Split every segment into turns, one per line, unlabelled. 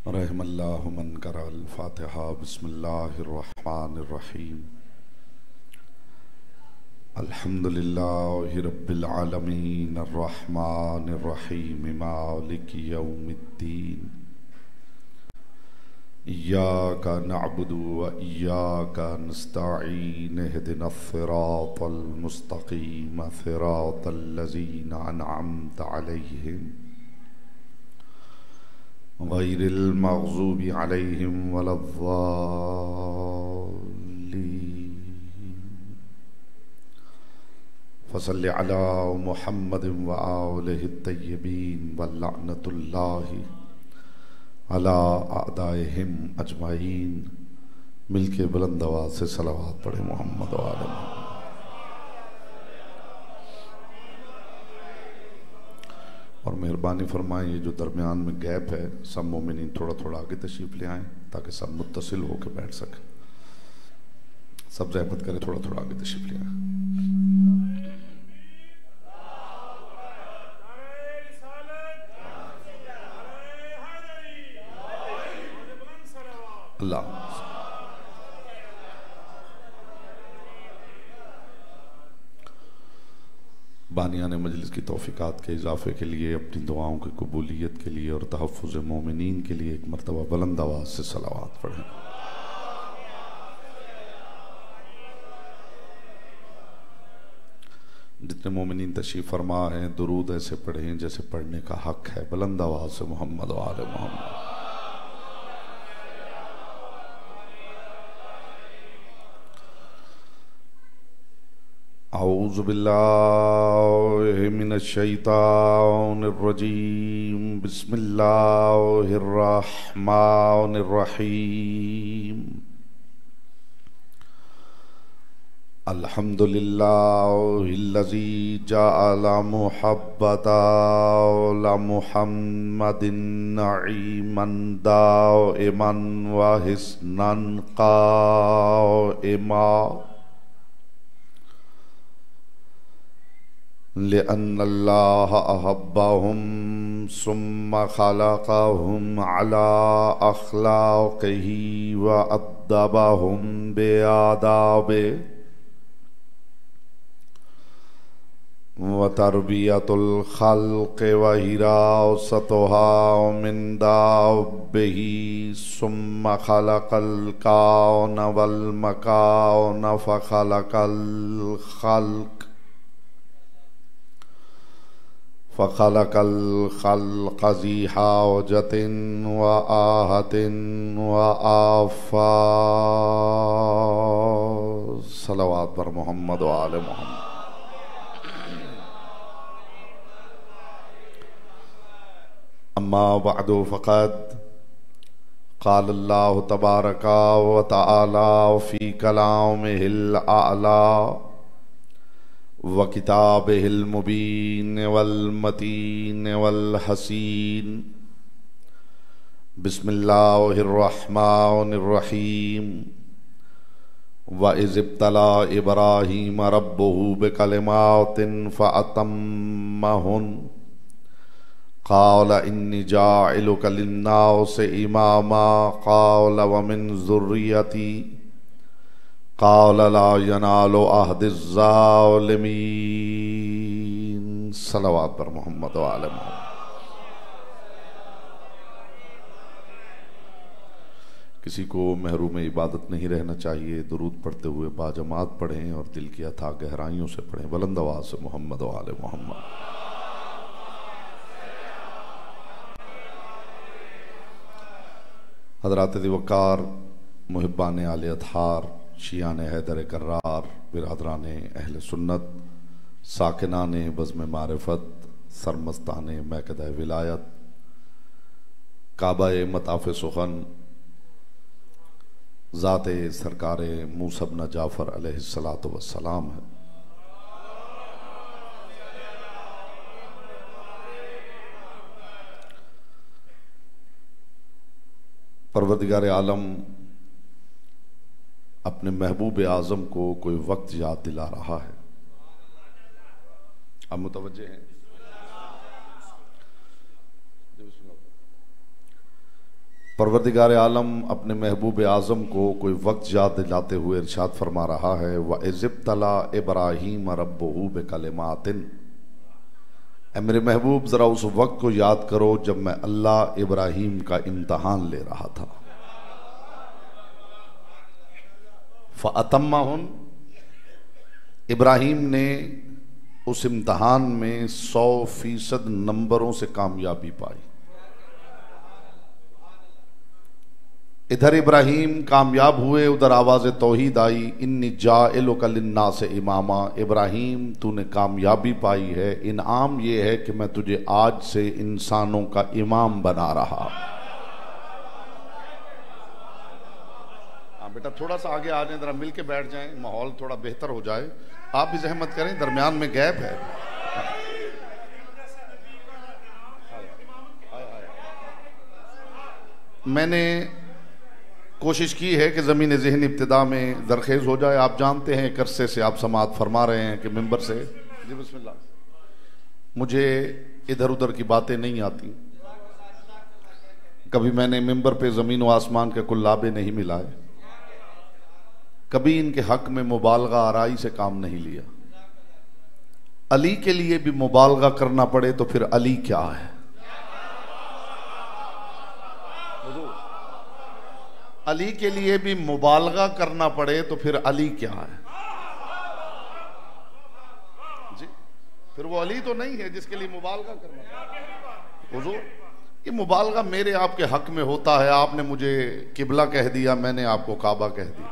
रहमल्लाहु मन करअल फातिहा बिस्मिल्लाहिर्रहमानिर्रहीम अल्हम्दुलिल्लाहि रब्बिल आलमीन अर्रहमानिर्रहीम मालिकि यौमिद्दीन इय्याका नअबुदु व इय्याका नस्तईन इहदिनस सिरातल मुस्तकीम सिरातल लज़ीना अनअमता अलैहिम गैरिल मग़ज़ूबि अलैहिम वलद्दाल्लीन फसल्लि अला मुहम्मदिन व आलिहि तय्यबीन व लअनतुल्लाहि अला अअदाइहिम अजमाइन। मिलके बुलंद आवाज़ से सलावत पढ़े मोहम्मद व आले मोहम्मद। और मेहरबानी फरमाएं ये जो दरमियान में गैप है सब मोमिनीन थोड़ा थोड़ा आगे तशरीफ़ ले आएँ ताकि सब मुत्तसिल होकर बैठ सकें। सब ज़हमत करें, थोड़ा थोड़ा आगे तशरीफ़ ले आएँ। अल्लाह बानियान मजलिस की तौफ़ीक़ात के इजाफ़े के लिए, अपनी दुआओं की कबूलियत के लिए और तहफ़्फ़ुज़ मोमिनीन के लिए एक मरतबा बुलंद आवाज़ से सलावत पढ़ें। जितने मोमिनीन तशरीफ़ फरमा हैं दुरूद ऐसे पढ़ें जैसे पढ़ने का हक़ है। बुलंद आवाज़ से मोहम्मद व आले मोहम्मद। औज़ु बिल्लाहि मिनश शैतानिर रजीम। बिस्मिल्लाहिर रहमानिर रहीम। अल्हम्दुलिल्लाहिल्लज़ी जअला मुहब्बता ला मुहम्मदिन नईमन दाइमन व हिस्नन क़ाइमा लिअन्नल्लाह अहब्बहुम सुम्मा खलक़हुम अला अख़लाक़िही व अद्दबहुम बिआदाबिही व तरबियतुल ख़ल्क़ि व हिरासतुहा मिन दाब्बिही सुम्मा खलक़ल कौन वल मकान फ़ख़लक़ल ख़ल्क़ फ़ख़लक़ल ख़ल्क़ ज़ी हाजतिन व आहतिन व आफ़ात। सलावत पर मोहम्मद व आले मोहम्मद। अम्मा बअदु फ़क़द क़ाल अल्लाहु तबारक व तआला फ़ी कलामिहिल अअला व किताबिहिल मुबीन वल मतीन वल हसीन। बिस्मिल्लाहिर रहमानिर रहीम। व इज़ इब्तला इब्राहीम रब्बुहु बिकलिमातिन फ़अतम्महुन क़ाल इन्नी जाइलुका लिन्नासि इमामा क़ाल व मिन ज़ुर्रियती क़ाल ला यनालु अहदिज़ ज़ालिमीन। सलावत पर मोहम्मद व आले मोहम्मद। किसी को महरूम इबादत नहीं रहना चाहिए। दुरूद पढ़ते हुए बाजमात पढ़ें और दिल की अथाह गहराइयों से पढ़ें। बुलंद आवाज़ से मोहम्मद व आले मोहम्मद। हज़रात वक़ार, मुहिब्बान आले अतहार, शियान हैदर कर्रार, बिरादरान अहल सुन्नत, साकिनान बज़्म मारिफत, सरमस्तान मैकदा विलायत, काबा मताफ़ सुखन, ज़ात सरकार मूसा इब्न जाफ़र अलैहिस्सलातु वस्सलाम है। परवरदिगार आलम अपने महबूब आज़म को कोई वक्त याद दिला रहा है। अब मुतवज्जे हैं। परवरदिगार आलम अपने महबूब आज़म को कोई वक्त याद दिलाते हुए इरशाद फरमा रहा है, व इज़िब्तला इब्राहीम रब्बुहू बिकलिमातिन। ऐ मेरे महबूब ज़रा उस वक्त को याद करो जब मैं अल्लाह इब्राहीम का इम्तहान ले रहा था। फ़अतम्माहुन, इब्राहीम ने उस इम्तहान में 100% नंबरों से कामयाबी पाई। इधर इब्राहीम कामयाब हुए, उधर आवाज़ तौहीद आई, इन्नी जाइलुका लिन्नास इमामा। इब्राहीम तूने कामयाबी पाई है, इनाम ये है कि मैं तुझे आज से इंसानों का इमाम बना रहा। हाँ बेटा, थोड़ा सा आगे आ जाए, जरा मिल के बैठ जाएं, माहौल थोड़ा बेहतर हो जाए। आप भी जहमत करें, दरमियान में गैप है। मैंने कोशिश की है कि ज़मीन ज़हन इब्तिदा में दरखेज़ हो जाए। आप जानते हैं एक अरसे से आप समाअत फरमा रहे हैं कि मिंबर से, जी बिस्मिल्लाह, मुझे इधर उधर की बातें नहीं आती। कभी मैंने मिंबर पे ज़मीन व आसमान के कुल्लाबे नहीं मिलाए, कभी इनके हक में मुबालगा आराई से काम नहीं लिया। अली के लिए भी मुबालगा करना पड़े तो फिर अली क्या है? अली के लिए भी मुबालगा करना पड़े तो फिर अली क्या है जी? फिर वो अली तो नहीं है जिसके लिए मुबालगा करना पड़े। हुजूर, ये मुबालगा मेरे आपके हक में होता है। आपने मुझे किबला कह दिया, मैंने आपको काबा कह दिया।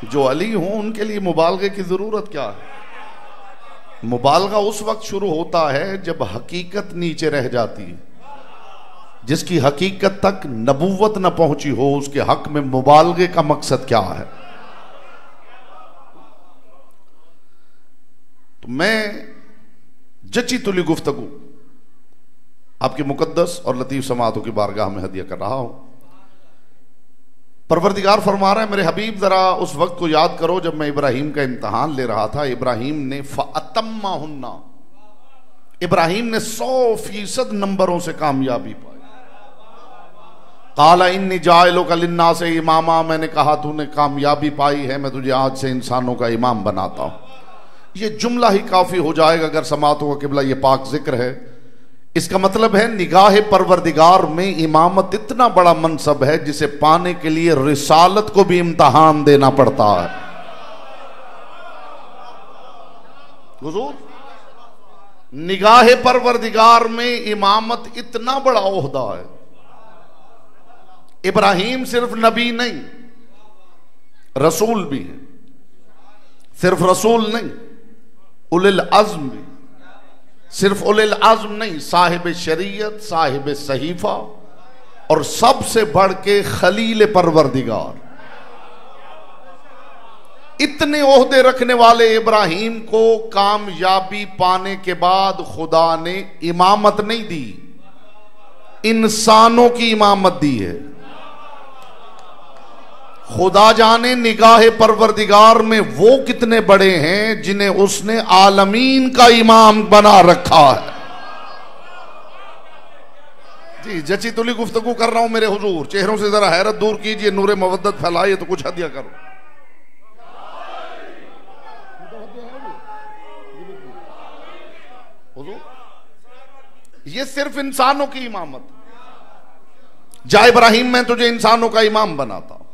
जो अली हों उनके लिए मुबालगे की जरूरत क्या है? मुबालगा उस वक्त शुरू होता है जब हकीकत नीचे रह जाती है। जिसकी हकीकत तक नबूवत न पहुंची हो उसके हक में मुबालगे का मकसद क्या है? तो मैं जची तुली गुफ्तगू आपकी मुकद्दस और लतीफ समातों की बारगाह में हदिया कर रहा हूं। परवरदिगार फरमा रहा है, मेरे हबीब जरा उस वक्त को याद करो जब मैं इब्राहीम का इम्तहान ले रहा था। इब्राहीम ने फ़अतम्माहुन्ना, इब्राहीम ने 100% नंबरों से कामयाबी पाई। काला इन्नी जाइलुका लिन्नास इमामा, मैंने कहा तूने कामयाबी पाई है, मैं तुझे आज से इंसानों का इमाम बनाता हूं। ये जुमला ही काफी हो जाएगा अगर समातों का किबला ये पाक जिक्र है। इसका मतलब है निगाह परवरदिगार में इमामत इतना बड़ा मनसब है जिसे पाने के लिए रिसालत को भी इम्तहान देना पड़ता है। हुजूर, निगाह परवरदिगार में इमामत इतना बड़ा ओहदा है। इब्राहीम सिर्फ नबी नहीं, रसूल भी है। सिर्फ रसूल नहीं, उलिल अज़्म भी। सिर्फ उलिल अज़्म नहीं, साहिब शरीयत, साहिब सहीफा और सबसे बढ़ के खलील परवरदिगार। इतने ओहदे रखने वाले इब्राहीम को कामयाबी पाने के बाद खुदा ने इमामत नहीं दी, इंसानों की इमामत दी है। खुदा जाने निगाह परवरदिगार में वो कितने बड़े हैं जिन्हें उसने आलमीन का इमाम बना रखा है। जी जची तुली गुफ्तगू कर रहा हूं मेरे हुजूर, चेहरों से जरा हैरत दूर कीजिए, नूरे मवद्दत फैलाइए तो कुछ हदिया करो। हुजूर, ये सिर्फ इंसानों की इमामत। जा इब्राहीम, मैं तुझे इंसानों का इमाम बनाता हूं।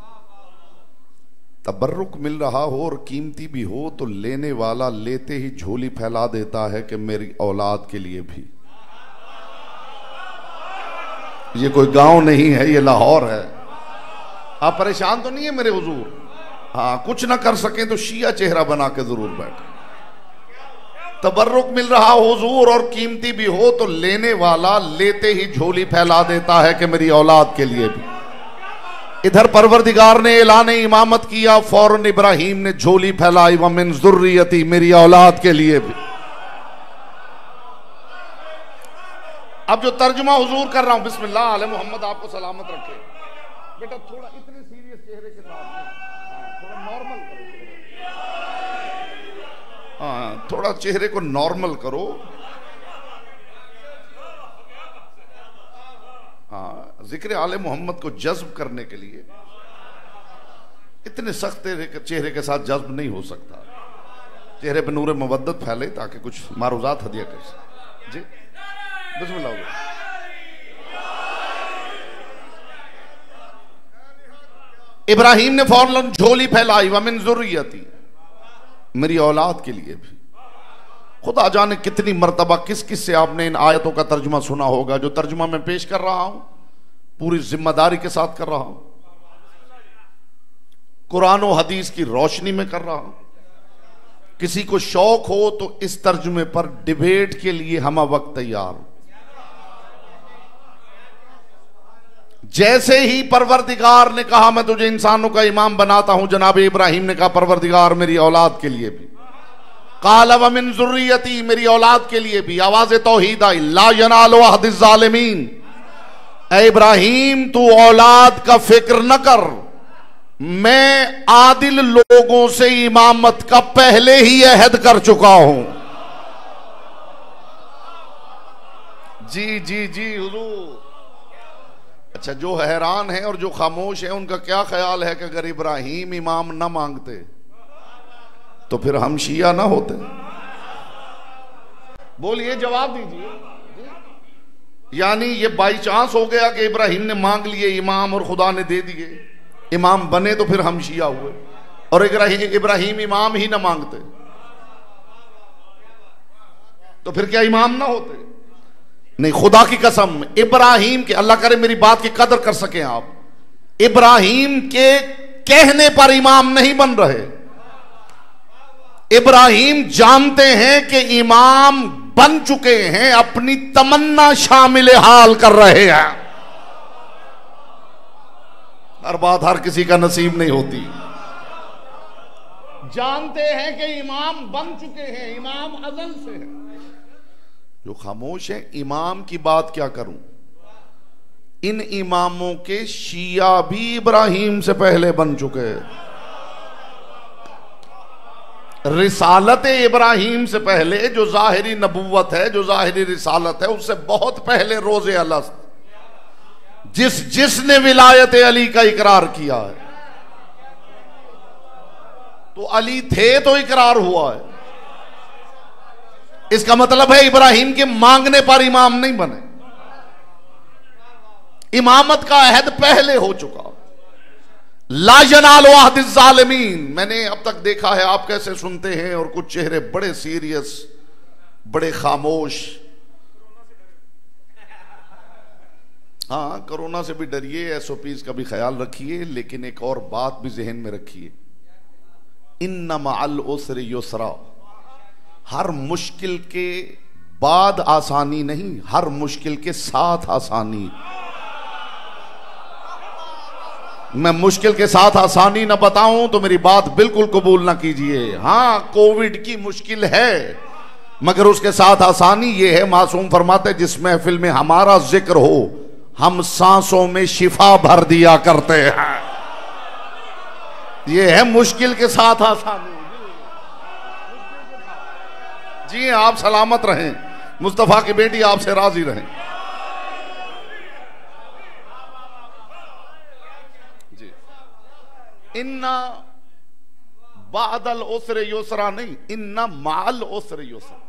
तबर्रुक मिल रहा हो और कीमती भी हो तो लेने वाला लेते ही झोली फैला देता है कि मेरी औलाद के लिए भी। ये कोई गांव नहीं है, ये लाहौर है। आप परेशान तो नहीं है मेरे हुजूर? हाँ, कुछ ना कर सके तो शिया चेहरा बना के जरूर बैठे। तबर्रुक मिल रहा हो हुजूर और कीमती भी हो तो लेने वाला लेते ही झोली फैला देता है कि मेरी औलाद के लिए भी। इधर परवरदिगार ने ऐलान इमामत किया, फौरन इब्राहीम ने झोली फैलाई, व मिन ज़ुर्रियती, मेरी औलाद के लिए भी। अब जो तर्जुमा हुजूर कर रहा हूं, बिस्मिल्लाह आले मोहम्मद आपको सलामत रखे। बेटा थोड़ा इतने सीरियस चेहरे के साथ थोड़ा नॉर्मल करो। हाँ, थोड़ा चेहरे को नॉर्मल करो। जिक्र आले मोहम्मद को जज्ब करने के लिए इतने सख्त चेहरे के साथ जज्ब नहीं हो सकता। चेहरे पे नूर मवद्दत फैले ताकि कुछ मारूजात हदिया कर सके। जी बिस्मिल्लाह। इब्राहिम ने फौरन झोली फैलाई, वमिन ज़ुर्रियती, मेरी औलाद के लिए भी। खुदा जाने कितनी मर्तबा किस किस से आपने इन आयतों का तर्जुमा सुना होगा। जो तर्जुमा मैं पेश कर रहा हूं पूरी जिम्मेदारी के साथ कर रहा हूं, कुरान और हदीस की रोशनी में कर रहा हूं। किसी को शौक हो तो इस तर्जुमे पर डिबेट के लिए हम वक्त तैयार। जैसे ही परवरदिगार ने कहा मैं तुझे इंसानों का इमाम बनाता हूं, जनाब इब्राहिम ने कहा परवरदिगार मेरी औलाद के लिए भी। काला व मिन ज़ुर्रियती, मेरी औलाद के लिए भी। आवाज तौहीद आई, ला यनालु अहदिज़ ज़ालिमीन। ऐ इब्राहिम तू औलाद का फिक्र न कर, मैं आदिल लोगों से इमामत का पहले ही अहद कर चुका हूं। जी जी जी हुजूर। अच्छा, जो हैरान है और जो खामोश है उनका क्या ख्याल है कि अगर इब्राहिम इमाम ना मांगते तो फिर हम शिया ना होते? बोलिए, जवाब दीजिए। यानी ये बाई चांस हो गया कि इब्राहिम ने मांग लिए इमाम और खुदा ने दे दिए, इमाम बने तो फिर हम शिया हुए। और इब्राहिम इमाम ही ना मांगते तो फिर क्या इमाम ना होते? नहीं, खुदा की कसम, इब्राहिम के, अल्लाह करे मेरी बात की कदर कर सके आप, इब्राहिम के कहने पर इमाम नहीं बन रहे। इब्राहिम जानते हैं कि इमाम बन चुके हैं, अपनी तमन्ना शामिल हाल कर रहे हैं। हर बात हर किसी का नसीब नहीं होती। जानते हैं कि इमाम बन चुके हैं, इमाम अज़ल से है। जो खामोश है, इमाम की बात क्या करूं? इन इमामों के शिया भी इब्राहिम से पहले बन चुके हैं। रिसालत इब्राहिम से पहले जो जाहिरी नबुव्वत है, जो जाहिरी रिसालत है, उससे बहुत पहले रोज़े अलस्त, जिसने विलायत अली का इकरार किया है, तो अली थे तो इकरार हुआ है। इसका मतलब है इब्राहिम के मांगने पर इमाम नहीं बने, इमामत का अहद पहले हो चुका। ला यनालु अहदिज़ ज़ालिमीन। मैंने अब तक देखा है आप कैसे सुनते हैं और कुछ चेहरे बड़े सीरियस, बड़े खामोश। हाँ, कोरोना से भी डरिए, एसओपीज का भी ख्याल रखिए, लेकिन एक और बात भी जहन में रखिए, इन्ना मअल उसरि युसरा। हर मुश्किल के बाद आसानी नहीं, हर मुश्किल के साथ आसानी। मैं मुश्किल के साथ आसानी ना बताऊं तो मेरी बात बिल्कुल कबूल ना कीजिए। हां, कोविड की मुश्किल है, मगर उसके साथ आसानी ये है, मासूम फरमाते जिस महफिल में हमारा जिक्र हो हम सांसों में शिफा भर दिया करते हैं। ये है मुश्किल के साथ आसानी। जी आप सलामत रहें, मुस्तफा की बेटी आपसे राजी रहें। जी, इन्ना बादल उसरे युसरा नहीं, इन्ना माल उसरे युसरा।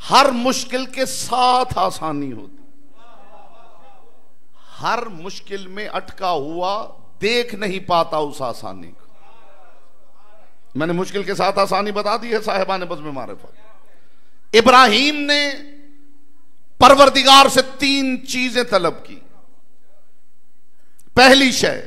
हर मुश्किल के साथ आसानी होती। हर मुश्किल में अटका हुआ देख नहीं पाता उस आसानी को। मैंने मुश्किल के साथ आसानी बता दी है साहिबान बज़्म मारिफत। इब्राहिम ने परवरदिगार से 3 चीजें तलब की। पहली शय,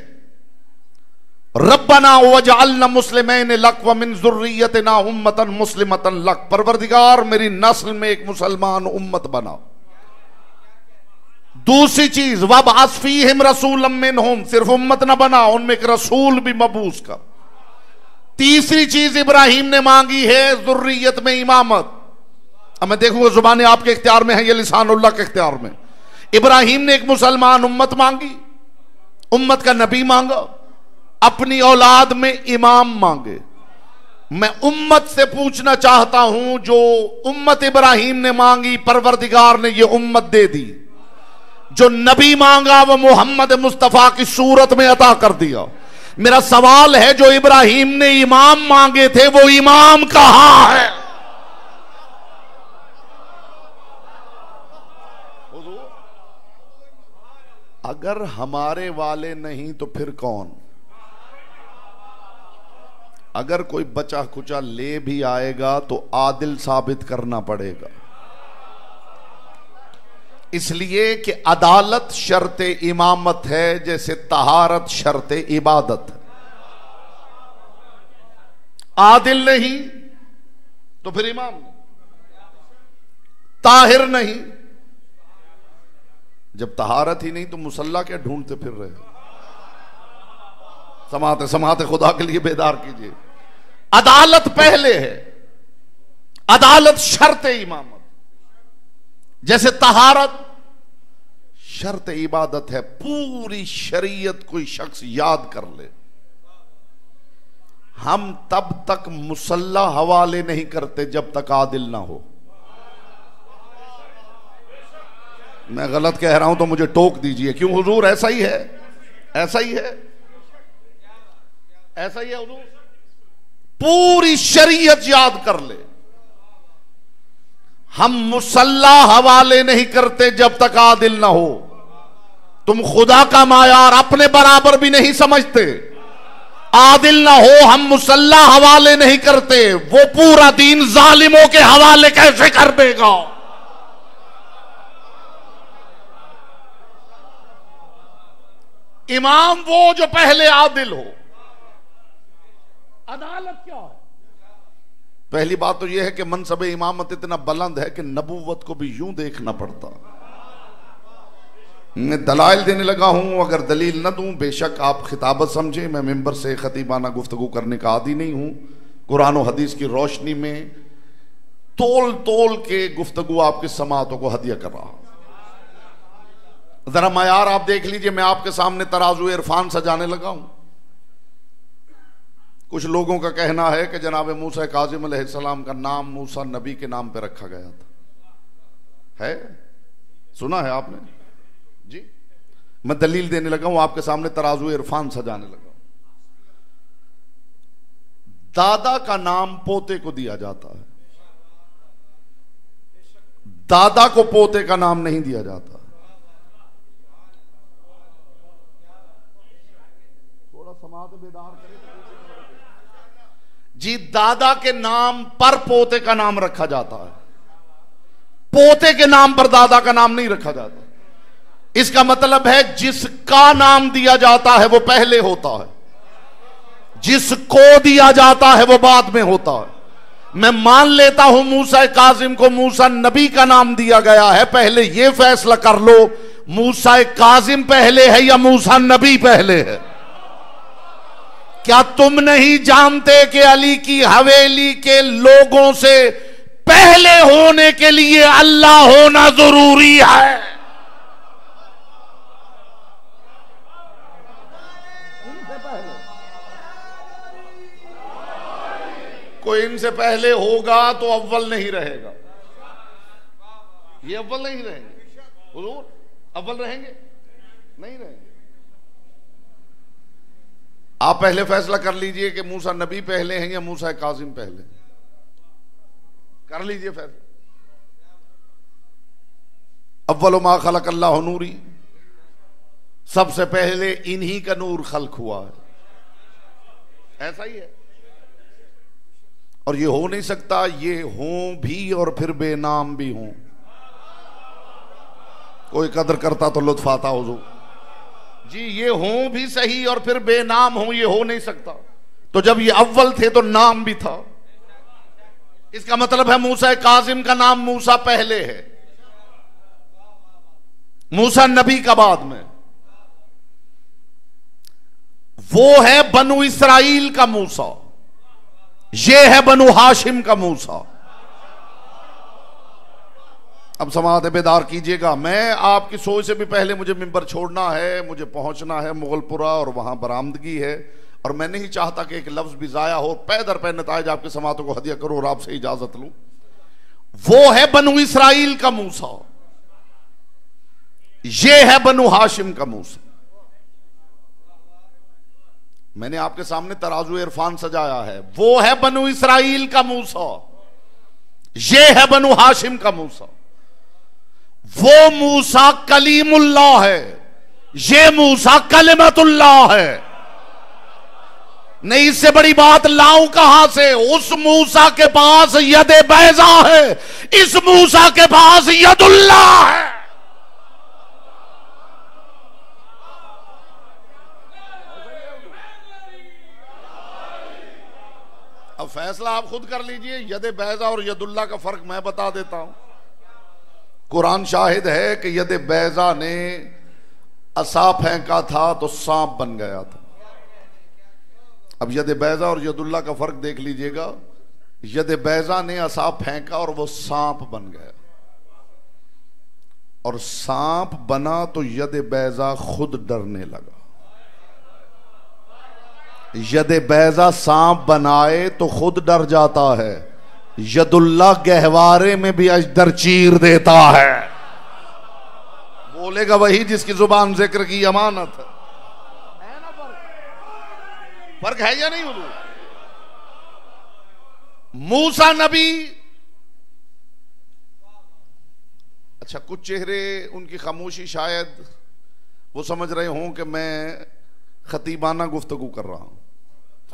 रब्बना वजअलना मुस्लिमैन लक व मिन ज़ुर्रियतिना उम्मतन मुस्लिमतन लक। परवरदिगार मेरी नस्ल में एक मुसलमान उम्मत बना। दूसरी चीज, वबअस फीहिम रसूलन मिनहुम, सिर्फ उम्मत न बना, उनमें एक रसूल भी मबूस कर। तीसरी चीज इब्राहिम ने मांगी है ज़ुर्रियत में इमामत। अब मैं देखूंगा जुबानें आपके इख्तियार में है या लिसानुल्लाह के इख्तियार में। इब्राहिम ने एक मुसलमान उम्मत मांगी, उम्मत का नबी मांगा, अपनी औलाद में इमाम मांगे। मैं उम्मत से पूछना चाहता हूं, जो उम्मत इब्राहिम ने मांगी परवरदिगार ने ये उम्मत दे दी। जो नबी मांगा वो मोहम्मद मुस्तफा की सूरत में अता कर दिया। मेरा सवाल है, जो इब्राहिम ने इमाम मांगे थे वो इमाम कहां है? अगर हमारे वाले नहीं तो फिर कौन? अगर कोई बचा खुचा ले भी आएगा तो आदिल साबित करना पड़ेगा, इसलिए कि अदालत शर्ते इमामत है, जैसे तहारत शर्ते इबादत है। आदिल नहीं तो फिर इमाम नहीं, ताहिर नहीं। जब तहारत ही नहीं तो मुसल्ला क्या ढूंढते फिर रहे? समाते समाते खुदा के लिए बेदार कीजिए। अदालत पहले है, अदालत शर्त इमामत, जैसे तहारत शर्त इबादत है। पूरी शरीयत कोई शख्स याद कर ले, हम तब तक मुसल्ला हवाले नहीं करते जब तक आदिल ना हो। मैं गलत कह रहा हूं तो मुझे टोक दीजिए। क्यों हुजूर? ऐसा ही है, ऐसा ही है, ऐसा ही है हुजूर। पूरी शरीयत याद कर ले, हम मुसल्ला हवाले नहीं करते जब तक आदिल ना हो। तुम खुदा का मायार अपने बराबर भी नहीं समझते, आदिल ना हो हम मुसल्ला हवाले नहीं करते। वो पूरा दीन जालिमों के हवाले कैसे कर देगा? इमाम वो जो पहले आदिल हो। अदालत क्या है? पहली बात तो यह है कि मनसब इमामत इतना बुलंद है कि नबूवत को भी यूं देखना पड़ता। मैं दलाइल देने लगा हूं, अगर दलील न दूं बेशक आप खिताबत समझे। मैं मिंबर से खतीबाना गुफ्तगू करने का आदी नहीं हूं। कुरान और हदीस की रोशनी में तोल तोल के गुफ्तगू आपकी समातों को हदिया कर रहा हूं। जरा मायार आप देख लीजिए, मैं आपके सामने तराजू इरफान सजाने लगा हूं। कुछ लोगों का कहना है कि जनाब मूसा काजिम अलैहिस्सलाम का नाम मूसा नबी के नाम पे रखा गया था। है? सुना है आपने? जी, मैं दलील देने लगा हूं, आपके सामने तराजू इरफान सजाने लगा हूं। दादा का नाम पोते को दिया जाता है, दादा को पोते का नाम नहीं दिया जाता। थोड़ा समाज बेदार करे जी। दादा के नाम पर पोते का नाम रखा जाता है, पोते के नाम पर दादा का नाम नहीं रखा जाता। इसका मतलब है जिसका नाम दिया जाता है वो पहले होता है, जिसको दिया जाता है वो बाद में होता है। मैं मान लेता हूं मूसा काजिम को मूसा नबी का नाम दिया गया है, पहले यह फैसला कर लो मूसा काजिम पहले है या मूसा नबी पहले है। क्या तुम नहीं जानते कि अली की हवेली के लोगों से पहले होने के लिए अल्लाह होना जरूरी है? कोई इनसे पहले होगा तो अव्वल नहीं रहेगा। ये अव्वल नहीं रहेंगे, हुजूर अव्वल रहेंगे? नहीं रहेंगे। आप पहले फैसला कर लीजिए कि मूसा नबी पहले हैं या मूसा काजिम पहले। कर लीजिए फैसला। अव्वल मा खलक अल्लाह नूरी, सबसे पहले इन्हीं का नूर खल्क हुआ है। ऐसा ही है, और ये हो नहीं सकता ये हों भी और फिर बेनाम भी हों। कोई कदर करता तो लुत्फ आता हुजूर जी। ये हों भी सही और फिर बेनाम हों, ये हो नहीं सकता। तो जब ये अव्वल थे तो नाम भी था। इसका मतलब है मूसा काजिम का नाम मूसा पहले है, मूसा नबी का बाद में। वो है बनु इसराइल का मूसा, ये है बनु हाशिम का मूसा। अब समाअत बेदार कीजिएगा, मैं आपकी सोच से भी पहले मुझे मिंबर छोड़ना है, मुझे पहुंचना है मुगलपुरा और वहां बरामदगी है, और मैं नहीं चाहता कि एक लफ्ज भी जाया हो। पैदर पे नताइज आपके समातों को हदिया करूं और आपसे इजाजत लूं। वो है बनु इसराइल का मूसा, ये है बनु हाशिम का मूसा। मैंने आपके सामने तराजू इरफान सजाया है, वो है बनु इसराइल का मूसा, ये है बनु हाशिम का मूसा। वो मूसा कलीमुल्लाह है, ये मूसा कलिमतुल्लाह है। नहीं, इससे बड़ी बात लाऊं कहां से? उस मूसा के पास यदे बैजा है, इस मूसा के पास यदुल्लाह है। अब फैसला आप खुद कर लीजिए। यदे बैजा और यदुल्लाह का फर्क मैं बता देता हूं। कुरान शाहिद है कि यदे बैजा ने असा फेंका था तो सांप बन गया था। अब यदे बैजा और यदुल्लाह का फर्क देख लीजिएगा। यदे बैजा ने असा फेंका और वो सांप बन गया, और सांप बना तो यदे बैजा खुद डरने लगा। यदे बैजा सांप बनाए तो खुद डर जाता है, यदुल्लाह गहवारे में भी अजदर चीर देता है। बोलेगा वही जिसकी जुबान जिक्र की अमानत है। फर्क है या नहीं? हुजूर मूसा नबी, अच्छा कुछ चेहरे उनकी खामोशी शायद वो समझ रहे हों कि मैं खतीबाना गुफ्तगू कर रहा हूं।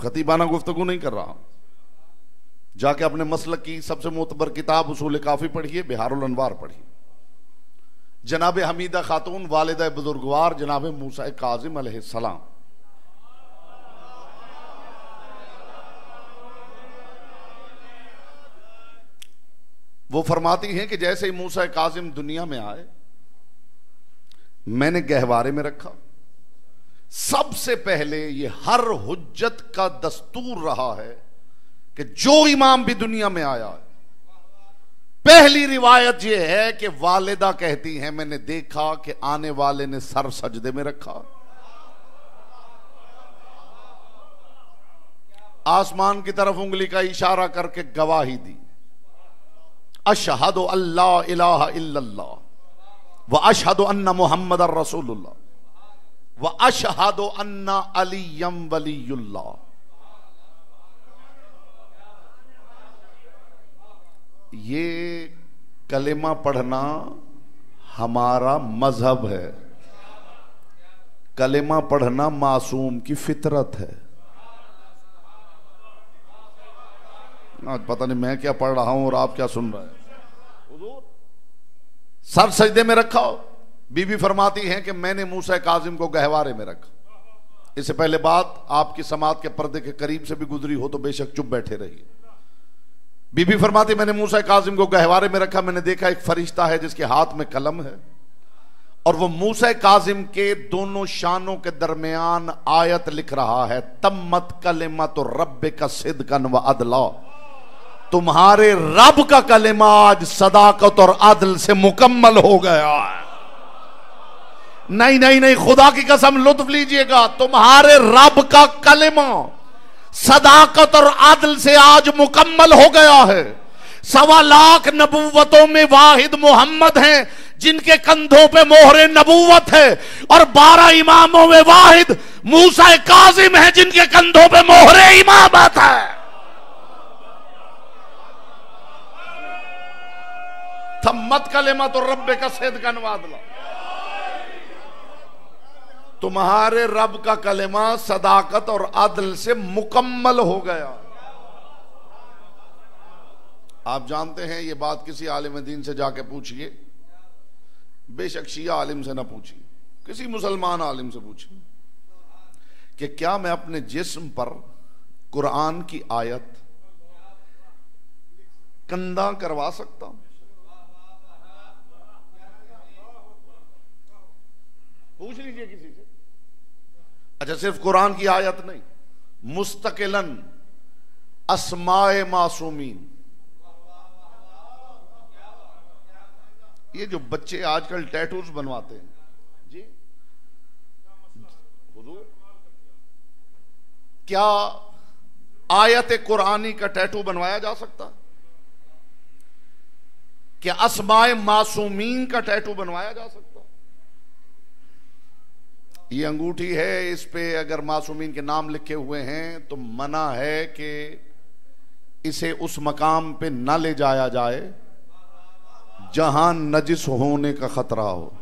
खतीबाना गुफ्तगू नहीं कर रहा हूं। जाके अपने मसलक की सबसे मोतबर किताब उसूल काफी पढ़िए, बिहारुल अनवार पढ़िए। जनाब हमीदा खातून वालिदा बुजुर्गवार जनाब मूसा काजिम अलैहिस्सलाम, वो फरमाती हैं कि जैसे ही मूसा काजिम दुनिया में आए, मैंने गहवारे में रखा। सबसे पहले ये हर हुज्जत का दस्तूर रहा है कि जो इमाम भी दुनिया में आया है, पहली रिवायत यह है कि वालिदा कहती हैं मैंने देखा कि आने वाले ने सर सजदे में रखा, आसमान की तरफ उंगली का इशारा करके गवाही दी, अशहदु अल्ला इलाहा इल्लल्लाह व अशहदु अन्ना मुहम्मदर रसूलुल्लाह व अशहदु अन्ना अलिय्यम वलीयुल्लाह। ये कलेमा पढ़ना हमारा मजहब है। कलेमा पढ़ना मासूम की फितरत है। आज पता नहीं मैं क्या पढ़ रहा हूं और आप क्या सुन रहे हैं। सर सजदे में रखा। बीबी फरमाती हैं कि मैंने मूसा काजिम को गहवारे में रखा। इससे पहले बात आपकी समात के पर्दे के करीब से भी गुजरी हो तो बेशक चुप बैठे रहिए। बीबी फरमाती मैंने मूसा काजिम को गहवारे में रखा, मैंने देखा एक फरिश्ता है जिसके हाथ में कलम है और वो मूसा काजिम के दोनों शानों के दरमियान आयत लिख रहा है, तम्मत कलिमत रब्बिका सिद्कन व अदला। तुम्हारे रब का कलिमा आज सदाकत और अदल से मुकम्मल हो गया है। नहीं नहीं नहीं, खुदा की कसम लुत्फ लीजिएगा, तुम्हारे रब का कलिमा सदाकत और अदल से आज मुकम्मल हो गया है। 1.25 लाख नबूवतों में वाहिद मोहम्मद हैं जिनके कंधों पे मोहरे नबूवत है, और 12 इमामों में वाहिद मूसा काजिम है जिनके कंधों पे मोहरे इमामत है। थम्मत कलिमत रब्बिका सिद्कन व अदला। तुम्हारे रब का कलेमा सदाकत और अदल से मुकम्मल हो गया। आप जानते हैं ये बात किसी आलिम दीन से जाके पूछिए, बेशक शिया आलिम से ना पूछिए, किसी मुसलमान आलिम से पूछिए कि क्या मैं अपने जिस्म पर कुरान की आयत कंधा करवा सकता हूं? पूछ लीजिए किसी से। अच्छा, सिर्फ कुरान की आयत नहीं, मुस्तकिलन अस्माए मासूमीन। ये जो बच्चे आजकल टैटूज बनवाते हैं जी, हुजूर, क्या आयत कुरानी का टैटू बनवाया जा सकता? क्या अस्माए मासूमीन का टैटू बनवाया जा सकता? ये अंगूठी है, इस पे अगर मासूमीन के नाम लिखे हुए हैं तो मना है कि इसे उस मकाम पे न ले जाया जाए जहां नजिस होने का खतरा हो।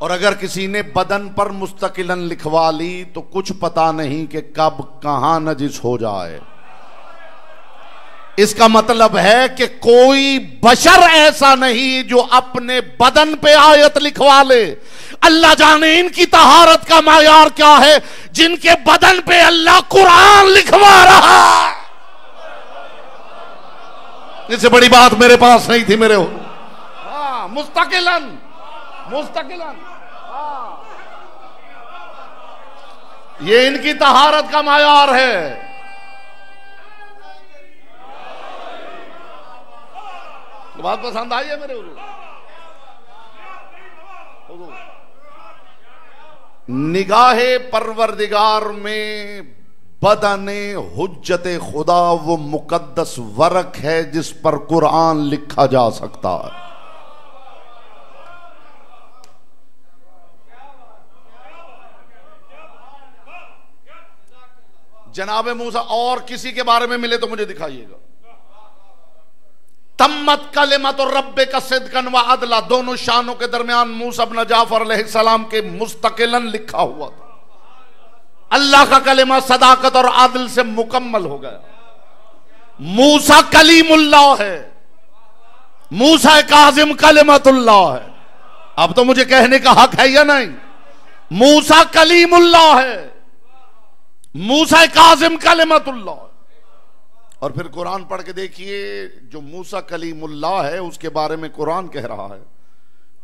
और अगर किसी ने बदन पर मुस्तकिलन लिखवा ली तो कुछ पता नहीं कि कब कहां नजिस हो जाए। इसका मतलब है कि कोई बशर ऐसा नहीं जो अपने बदन पे आयत लिखवा ले। अल्लाह जाने इनकी तहारत का मायार क्या है, जिनके बदन पे अल्लाह कुरान लिखवा रहा है। इससे बड़ी बात मेरे पास नहीं थी मेरे। हाँ, मुस्तकिलन मुस्तकिलन, ये इनकी तहारत का मायार है। बात पसंद आई है मेरे हुजूर? निगाहे परवरदिगार में बदने हुज्जते खुदा वो मुकद्दस वरक है जिस पर कुरान लिखा जा सकता है। जनाब मूसा और किसी के बारे में मिले तो मुझे दिखाइएगा। तम्मत कलिमत और रब्बे का सिद्कन व अदला, दोनों शानों के दरमियान मूसा इब्न जाफर अलैहिस्सलाम के मुस्तकिलन लिखा हुआ था। अल्लाह का कलिमा सदाकत और आदिल से मुकम्मल हो गया। मूसा कलीमुल्लाह है, मूसा काजिम कलिमतुल्लाह है। अब तो मुझे कहने का हक है या नहीं? मूसा कलीमुल्लाह है, मूसा काजिम कलिमतुल्लाह। और फिर कुरान पढ़ के देखिए, जो मूसा कलीमुल्लाह है उसके बारे में कुरान कह रहा है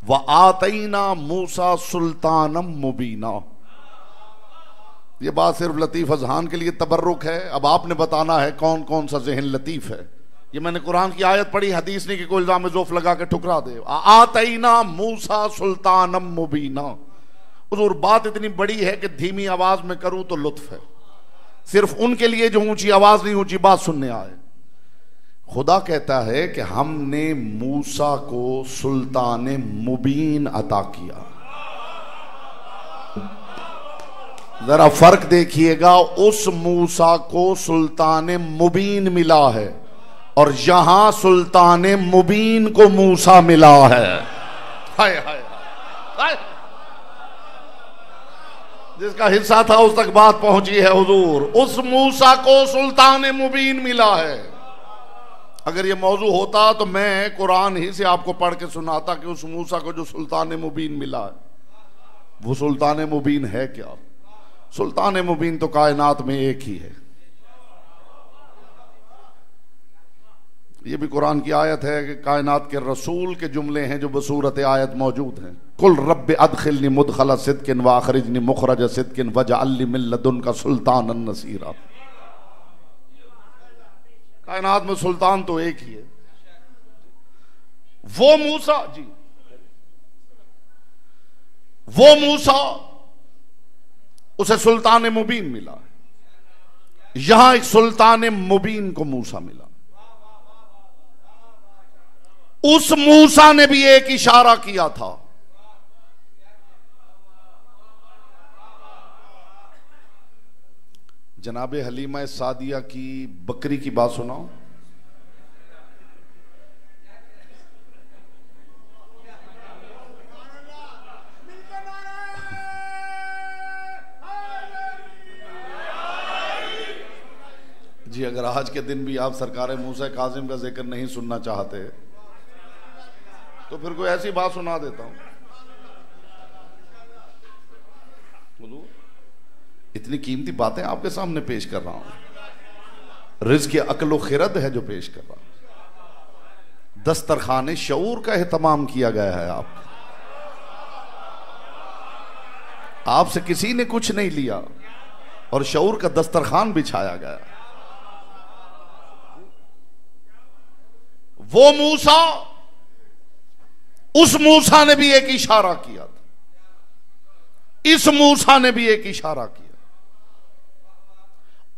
व आतईना मूसा सुल्तानम मुबीना। ये बात सिर्फ लतीफ अजहान के लिए तबर्रुक है। अब आपने बताना है कौन कौन सा जहन लतीफ है। ये मैंने कुरान की आयत पढ़ी, हदीस नहीं कि कोई इल्जाम ज़ोफ लगा के ठुकरा दे। आतईना मूसा सुल्तानम मुबीना। हुजूर बात इतनी बड़ी है कि धीमी आवाज में करूं तो लुत्फ है, सिर्फ उनके लिए जो ऊंची आवाज नहीं ऊंची बात सुनने आए। खुदा कहता है कि हमने मूसा को सुल्तान मुबीन अता किया। जरा फर्क देखिएगा, उस मूसा को सुल्तान मुबीन मिला है और यहां सुल्तान मुबीन को मूसा मिला है। हाय हाय हाय, जिसका हिस्सा था उस तक बात पहुंची है हुजूर। उस मूसा को सुल्तान मुबीन मिला है। अगर ये मौजू होता तो मैं कुरान ही से आपको पढ़ के सुनाता कि उस मूसा को जो सुल्तान मुबीन मिला है, वो सुल्तान मुबीन है क्या? सुल्तान मुबीन तो कायनात में एक ही है। ये भी कुरान की आयत है कि कायनात के रसूल के जुमले हैं जो बसूरत आयत मौजूद हैं। कुल रब्बि अदखिलनी मुदखला सिद्किन व अखरिजनी मुखरज सिद्किन वजअलनी मिन लदुनका सुल्तानन नसीरा। कायनात में सुल्तान तो एक ही है। वो मूसा जी, वो मूसा, उसे सुल्तान मुबीन मिला। यहां एक सुल्तान मुबीन को मूसा मिला। उस मूसा ने भी एक इशारा किया था। जनाबे हलीमा सादिया की बकरी की बात सुनाओ। जी, अगर आज के दिन भी आप सरकार मूसा काजिम का जिक्र नहीं सुनना चाहते तो फिर कोई ऐसी बात सुना देता हूं। इतनी कीमती बातें आपके सामने पेश कर रहा हूं। रिज़्क़ अक्ल व खिरद है जो पेश कर रहा हूं। दस्तरखाने शऊर का एहतमाम किया गया है। आपसे किसी ने कुछ नहीं लिया और शऊर का दस्तरखान बिछाया गया। वो मूसा, उस मूसा ने भी एक इशारा किया था। इस मूसा ने भी एक इशारा किया।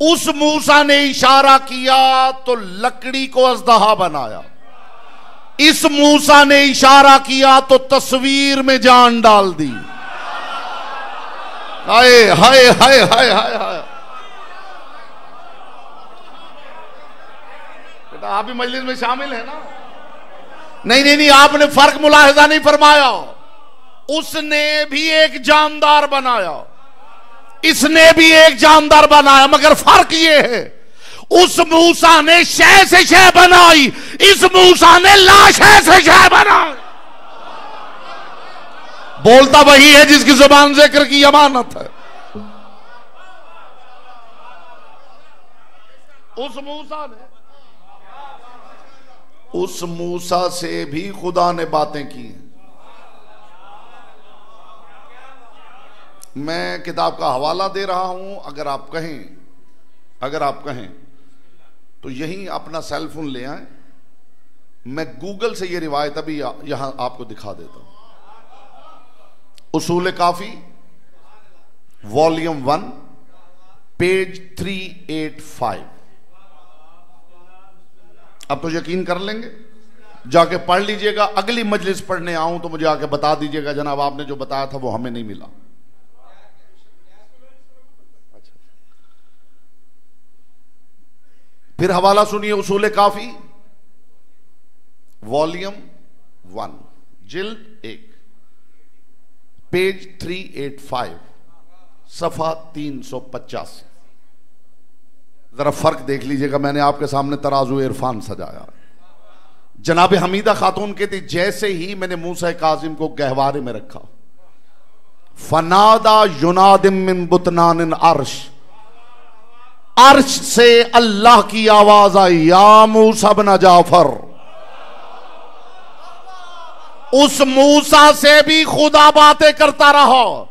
उस मूसा ने इशारा किया तो लकड़ी को अज़दहा बनाया। इस मूसा ने इशारा किया तो तस्वीर में जान डाल दी। हाय हाय हाय हाय हाय हाय। बेटा आप भी मजलिस में शामिल है ना? नहीं नहीं नहीं, आपने फर्क मुलाहिजा नहीं फरमाया। उसने भी एक जानदार बनाया, इसने भी एक जानदार बनाया, मगर फर्क यह है उस मूसा ने शय से शय बनाई, इस मूसा ने लाशय से शय बनाई। बोलता वही है जिसकी जुबान जिक्र की अमानत है। उस मूसा से भी खुदा ने बातें की। मैं किताब का हवाला दे रहा हूं, अगर आप कहें तो यहीं अपना सेल फोन ले आए, मैं गूगल से ये रिवायत अभी यहां आपको दिखा देता हूं। उसूल काफी वॉल्यूम 1 पेज 385। अब तो यकीन कर लेंगे, जाके पढ़ लीजिएगा। अगली मजलिस पढ़ने आऊं तो मुझे आके बता दीजिएगा जनाब आपने जो बताया था वो हमें नहीं मिला। फिर हवाला सुनिए, उसूल काफी वॉल्यूम 1 जिल्द 1 पेज 385 सफा 385। जरा फर्क देख लीजिएगा। मैंने आपके सामने तराजू इरफान सजाया। जनाब हमीदा खातून कहती, जैसे ही मैंने मूसा काजिम को गहवारे में रखा, फनादा युनादिम मिन बुतनानिन अर्श, अर्श से अल्लाह की आवाज आई, या मूसा बिन जाफर। उस मूसा से भी खुदा बातें करता रहा,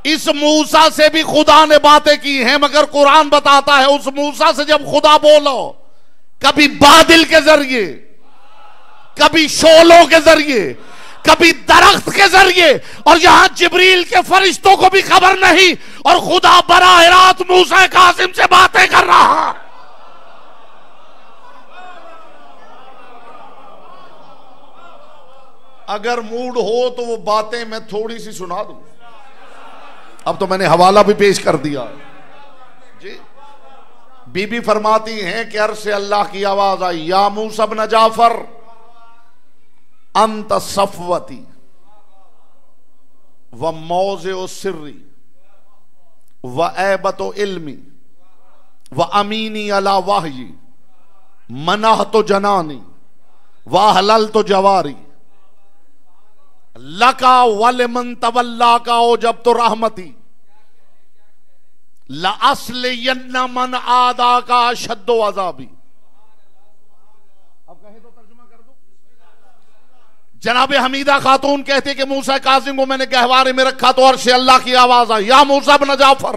इस मूसा से भी खुदा ने बातें की हैं, मगर कुरान बताता है उस मूसा से जब खुदा बोलो, कभी बादल के जरिए, कभी शोलों के जरिए, कभी दरख्त के जरिए, और यहां जिब्रील के फरिश्तों को भी खबर नहीं, और खुदा बराह रात मूसा कासिम से बातें कर रहा। अगर मूड हो तो वो बातें मैं थोड़ी सी सुना दूं। अब तो मैंने हवाला भी पेश कर दिया जी। बीबी फरमाती हैं कि अर्श से अल्लाह की आवाज आई, या मूसा बिन जाफर अंत सफवती व मौज़े सिर्री व ऐबतो इल्मी व अमीनी अला वाही मनाह तो जनानी व हलल तो जवारी लका वलमन तवल्ला का ओ जब तो रहमती ला अस्लियन्ना मन आदा का शद्दो अजाबी। अब कहे तो तर्जुमा कर दो। जनाब हमीदा खातून कहते कि मूसा काजिम को मैंने गहवारे में रखा तो अर्श अल्लाह की आवाज आई, या मूसा बिन जाफर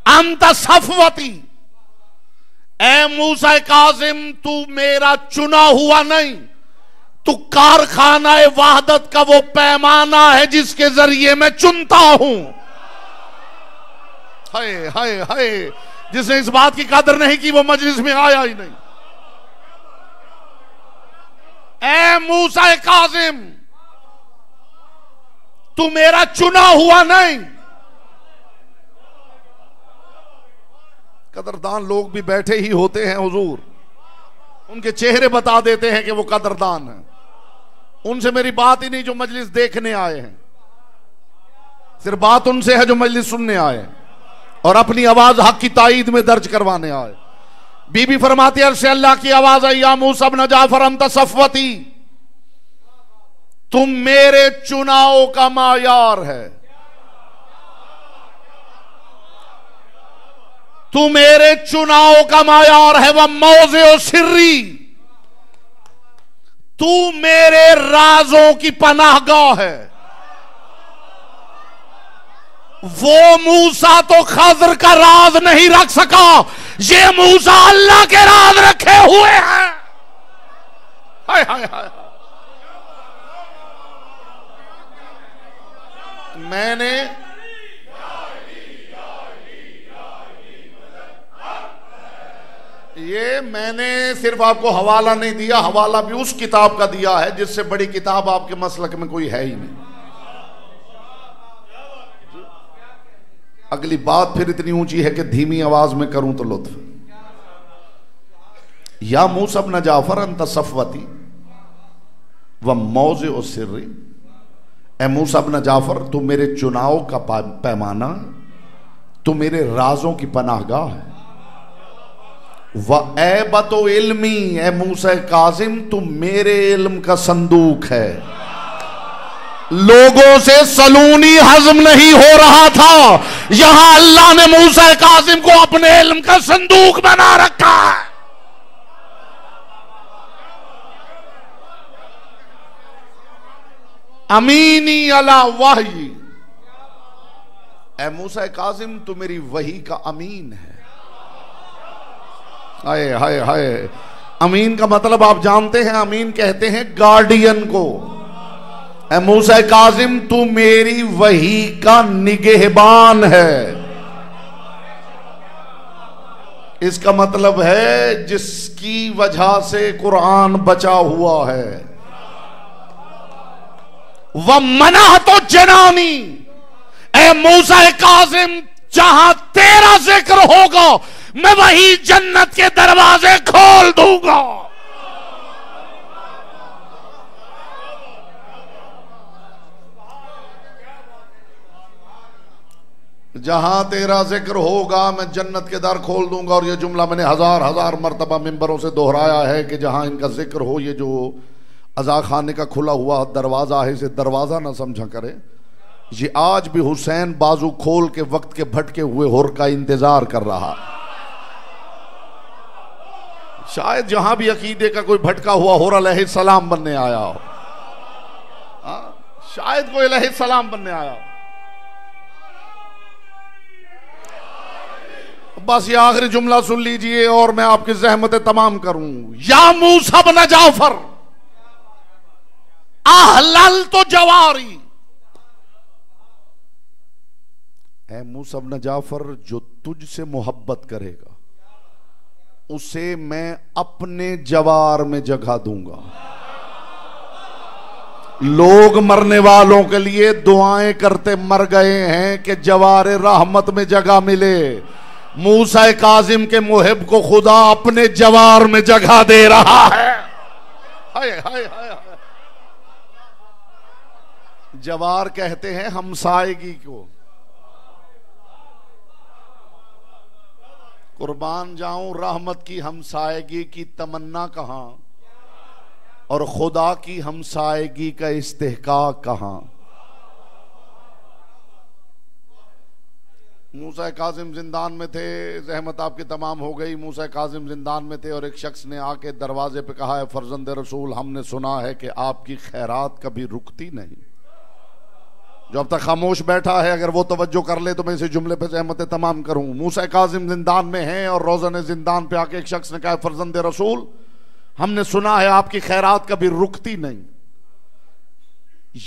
अंत सफवती, ए मूसा काजिम तू मेरा चुना हुआ नहीं, तू कारखाना वहदत का वो पैमाना है जिसके जरिए मैं चुनता हूं। हाय हाय हाय, जिसने इस बात की कदर नहीं की वो मजलिस में आया ही नहीं। ए मूसा काजिम तू मेरा चुना हुआ नहीं। कदरदान लोग भी बैठे ही होते हैं हुजूर, उनके चेहरे बता देते हैं कि वो कदरदान है। उनसे मेरी बात ही नहीं जो मजलिस देखने आए हैं, सिर्फ बात उनसे है जो मजलिस सुनने आए हैं और अपनी आवाज हक की ताईद में दर्ज करवाने आए। बीबी फरमाती है अर्श अल्लाह की आवाज आई, या मूसा बिन जाफर अंत सफवती, तुम मेरे चुनाव का मायार है, तू मेरे चुनाव का मायार है, वह मौज़े सिर्री, तू मेरे राजों की पनाहगाह है। वो मूसा तो खज़र का राज नहीं रख सका, ये मूसा अल्लाह के राज रखे हुए हैं। हाय हाय हाय। मैंने सिर्फ आपको हवाला नहीं दिया, हवाला भी उस किताब का दिया है जिससे बड़ी किताब आपके मसलक में कोई है ही नहीं। अगली बात फिर इतनी ऊंची है कि धीमी आवाज में करूं तो लुत्फ। या मूसा इब्न जाफर अंत सफवती व मौज़े ओ सिर्री, ए मूसा इब्न जाफर तू मेरे चुनाव का पैमाना, तू मेरे राजों की पनाहगाह है। व ऐबतो इल्मी, ए मूसा काजिम तू मेरे इल्म का संदूक है। लोगों से सलूनी हजम नहीं हो रहा था, यहां अल्लाह ने मूसा काजिम को अपने इल्म का संदूक बना रखा है। अमीनी अला वही, ए मूसा काजिम तू मेरी वही का अमीन है। हाय हाय हाय, अमीन का मतलब आप जानते हैं, अमीन कहते हैं गार्डियन को। ए मूसा काजिम तू मेरी वही का निगहबान है। इसका मतलब है जिसकी वजह से कुरान बचा हुआ है। वह मना तो जनानी, ए मूसा काजिम जहां तेरा जिक्र होगा मैं वही जन्नत के दरवाजे खोल दूंगा। जहां तेरा जिक्र होगा मैं जन्नत के दर खोल दूंगा। और यह जुमला मैंने हजार हजार मर्तबा मिंबरों से दोहराया है कि जहां इनका जिक्र हो, ये जो अज़ा खाने का खुला हुआ दरवाजा है इसे दरवाजा ना समझा करे। ये आज भी हुसैन बाजू खोल के वक्त के भटके हुए हुर का इंतजार कर रहा। शायद जहां भी अकीदे का कोई भटका हुआ हुर अलैहिस्सलाम बनने आया हो, शायद कोई अलैहिस्सलाम बनने आया हो। बस ये आखिरी जुमला सुन लीजिए और मैं आपकी ज़हमतें तमाम करूं। या मूसा इब्न जाफर अहलल तो जवारी, ऐ मूसा इब्न जाफर जो तुझसे मोहब्बत करेगा उसे मैं अपने जवार में जगह दूंगा। लोग मरने वालों के लिए दुआएं करते मर गए हैं कि जवारे रहमत में जगह मिले। मूसा काजिम के मुहिब को खुदा अपने जवार में जगह दे रहा है। हाय हाय हाय। जवार कहते हैं हमसायगी को। कुर्बान जाऊं, रहमत की हमसायगी की तमन्ना कहां और खुदा की हमसायगी का इस्तेहकाक कहां। मूसा काजिम जिंदान में थे, ज़हमत आपकी तमाम हो गई। मूसा काजिम जिंदान में थे और एक शख्स ने आके दरवाजे पे कहा है, फर्जंद रसूल हमने सुना है कि आपकी खैरात कभी रुकती नहीं। जो अब तक खामोश बैठा है अगर वो तवज्जो कर ले तो मैं इसी जुमले पे ज़हमतें तमाम करूं। मूसा काजिम जिंदान में हैं और रोज़ाने जिंदान पे आके एक शख्स ने कहा, फर्जंद रसूल हमने सुना है आपकी खैरात कभी रुकती नहीं।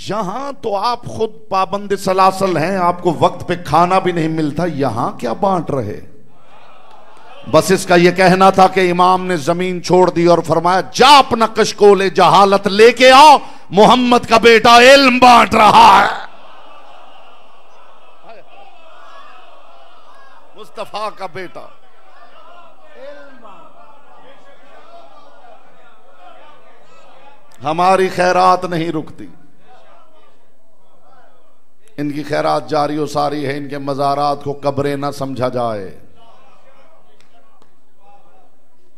यहां तो आप खुद पाबंद सलासल हैं, आपको वक्त पे खाना भी नहीं मिलता, यहां क्या बांट रहे। बस इसका यह कहना था कि इमाम ने जमीन छोड़ दी और फरमाया, जा अपना कशकोले जहालत लेके आओ, मोहम्मद का बेटा इल्म बांट रहा है। मुस्तफा का बेटा हमारी खैरात नहीं रुकती। इनकी खैरात जारी और सारी है। इनके मज़ारात को कब्रें ना समझा जाए,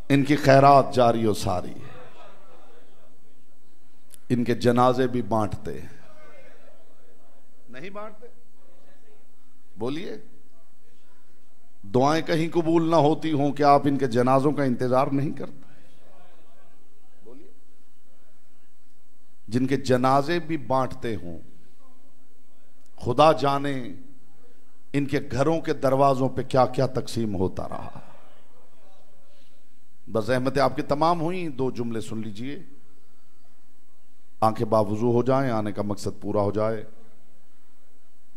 इनकी खैरात जारी और सारी है। इनके जनाजे भी बांटते हैं, नहीं बांटते? बोलिए, दुआएं कहीं कबूल ना होती हों क्या आप इनके जनाजों का इंतजार नहीं करते? बोलिए, जिनके जनाजे भी बांटते हों, खुदा जाने इनके घरों के दरवाजों पे क्या क्या तकसीम होता रहा। बस अहमतें आपकी तमाम हुई। दो जुमले सुन लीजिए, आंखें बावजू हो जाएं, आने का मकसद पूरा हो जाए।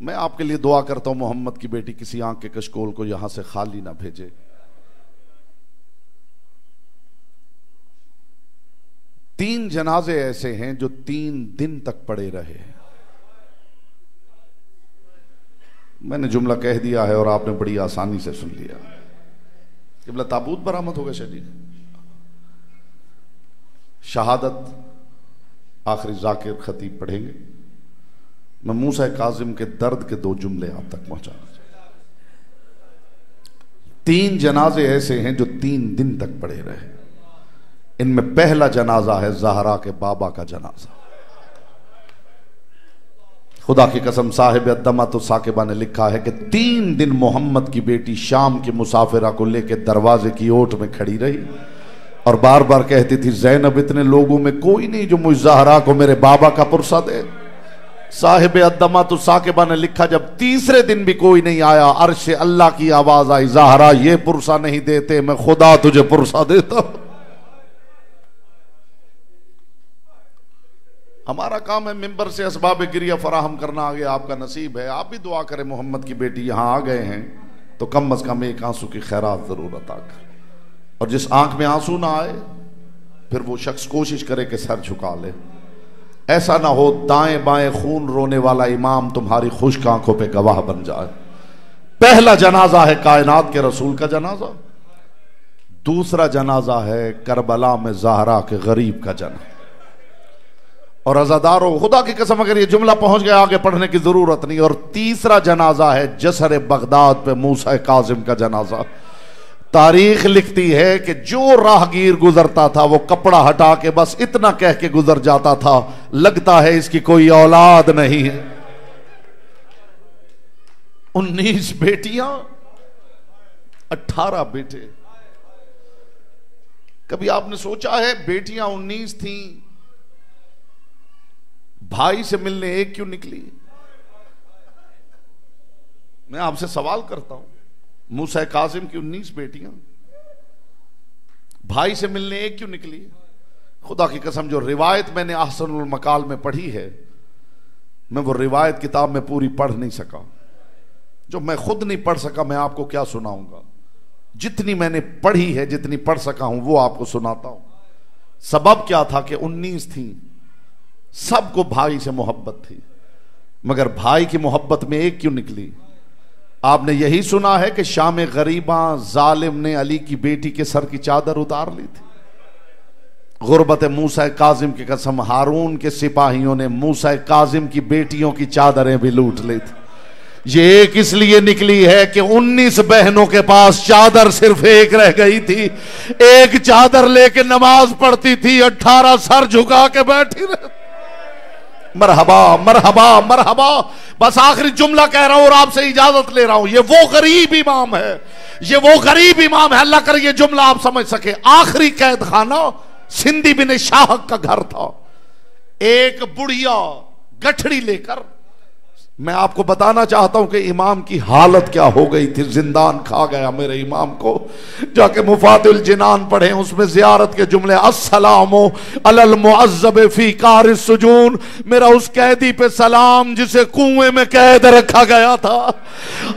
मैं आपके लिए दुआ करता हूं मोहम्मद की बेटी किसी आंख के कशकोल को यहां से खाली ना भेजे। तीन जनाजे ऐसे हैं जो 3 दिन तक पड़े रहे। मैंने जुमला कह दिया है और आपने बड़ी आसानी से सुन लिया। किबला ताबूत बरामद होगा शरीफ, शहादत आखिरी जाकिर खतीब पढ़ेंगे। मैं मूसा काजिम के दर्द के 2 जुमले आप तक पहुंचाना चाहता हूं। 3 जनाजे ऐसे हैं जो 3 दिन तक पड़े रहे। इनमें पहला जनाजा है ज़हरा के बाबा का जनाजा। खुदा की कसम साहिब अद्दमा तो साकिबा ने लिखा है कि 3 दिन मोहम्मद की बेटी शाम की मुसाफिरा को लेकर दरवाजे की ओट में खड़ी रही और बार बार कहती थी, ज़ैनब इतने लोगों में कोई नहीं जो मुझ ज़हरा को मेरे बाबा का पुरसा दे। साहिब अद्दमा तो साकिबा ने लिखा, जब तीसरे दिन भी कोई नहीं आया, अर्श अल्लाह की आवाज आई, ज़हरा ये पुरसा नहीं देते, मैं खुदा तुझे पुरसा देता। हमारा काम है मिंबर से असबाब गिरिया फराहम करना, आगे आपका नसीब है। आप भी दुआ करें मोहम्मद की बेटी यहाँ आ गए हैं तो कम अज कम एक आंसू की खैरात जरूर अता कर। और जिस आंख में आंसू ना आए फिर वो शख्स कोशिश करे कि सर झुका ले। ऐसा ना हो दाएं बाएं खून रोने वाला इमाम तुम्हारी खुश्क आंखों पे गवाह बन जाए। पहला जनाजा है कायनात के रसूल का जनाजा। दूसरा जनाजा है करबला में ज़हरा के गरीब का जनाजा। और अज़ादारों, खुदा की कसम अगर ये जुमला पहुंच गया आगे पढ़ने की जरूरत नहीं। और तीसरा जनाजा है जसर बगदाद पे मूसा काजिम का जनाजा। तारीख लिखती है कि जो राहगीर गुजरता था वो कपड़ा हटा के बस इतना कह के गुजर जाता था, लगता है इसकी कोई औलाद नहीं है। 19 बेटियां 18 बेटे। कभी आपने सोचा है बेटियां 19 थीं, भाई से मिलने एक क्यों निकली? मैं आपसे सवाल करता हूं, मूसा काजिम की 19 बेटियां, भाई से मिलने एक क्यों निकली? खुदा की कसम जो रिवायत मैंने अहसनुल मकाल में पढ़ी है, मैं वो रिवायत किताब में पूरी पढ़ नहीं सका। जो मैं खुद नहीं पढ़ सका मैं आपको क्या सुनाऊंगा। जितनी मैंने पढ़ी है, जितनी पढ़ सका हूं वो आपको सुनाता हूं। सबब क्या था कि 19 थी, सबको भाई से मोहब्बत थी, मगर भाई की मोहब्बत में एक क्यों निकली? आपने यही सुना है कि शाम गरीबा जालिम ने अली की बेटी के सर की चादर उतार ली थी। गुर्बत मूसा काजिम की कसम, हारून के सिपाहियों ने मूसा काजिम की बेटियों की चादरें भी लूट ली थी। ये एक इसलिए निकली है कि 19 बहनों के पास चादर सिर्फ एक रह गई थी। एक चादर लेके नमाज पढ़ती थी, 18 सर झुका के बैठी रहती। मरहबा मरहबा मरहबा। बस आखिरी जुमला कह रहा हूं और आपसे इजाजत ले रहा हूं। ये वो गरीब इमाम है, ये वो गरीब इमाम है, अल्लाह करे ये जुमला आप समझ सके। आखिरी कैद खाना सिंधी बिन शाहक का घर था। एक बुढ़िया गठड़ी लेकर, मैं आपको बताना चाहता हूं कि इमाम की हालत क्या हो गई थी। जिंदान खा गया मेरे इमाम को। जाके मुफातिल जिनान पढ़े, उसमें जियारत के जुमले, अस्सलामु अलल मुअज्जब फी कार सुजून, मेरा उस कैदी पे सलाम जिसे कुएं में कैद रखा गया था।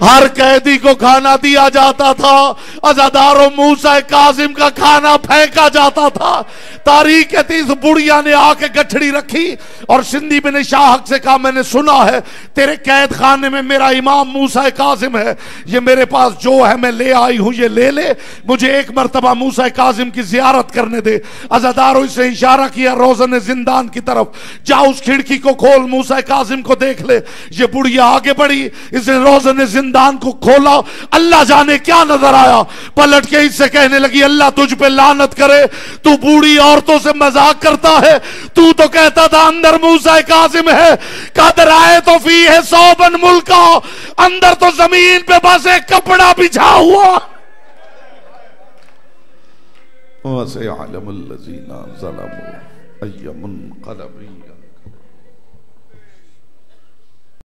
हर कैदी को खाना दिया जाता था, अज़ादारों मूसा काजिम का खाना फेंका जाता था। तारीख कहती इस बुढ़िया ने आके गठड़ी रखी और सिंधी बिन शाहक से कहा, मैंने सुना है तेरे कैद खाने में मेरा इमाम मूसा काजिम है, ये मेरे पास जो है मैं ले आई हूं, ये ले ले, मुझे एक मर्तबा मूसा काजिम की जियारत करने दे। अज़ादारों से इशारा किया रोज़न जिंदान की तरफ, जा उस खिड़की को खोल, मूसा काजिम को देख ले। ये बुढ़िया आगे बढ़ी, इसने रोज़न जिंदान को खोला, अल्लाह जाने क्या नजर आया। पलट के इससे कहने लगी, अल्लाह तुझ पे लानत करे, तू बूढ़ी औरतों से मजाक करता है। तू तो कहता था अंदर मूसा काजिम है, कदर आए तो फी है सौबन मुल्का, अंदर तो जमीन पे बस एक कपड़ा बिछा हुआ। वसे आलमुल लजीना ज़लमू अय्यमुन क़लबी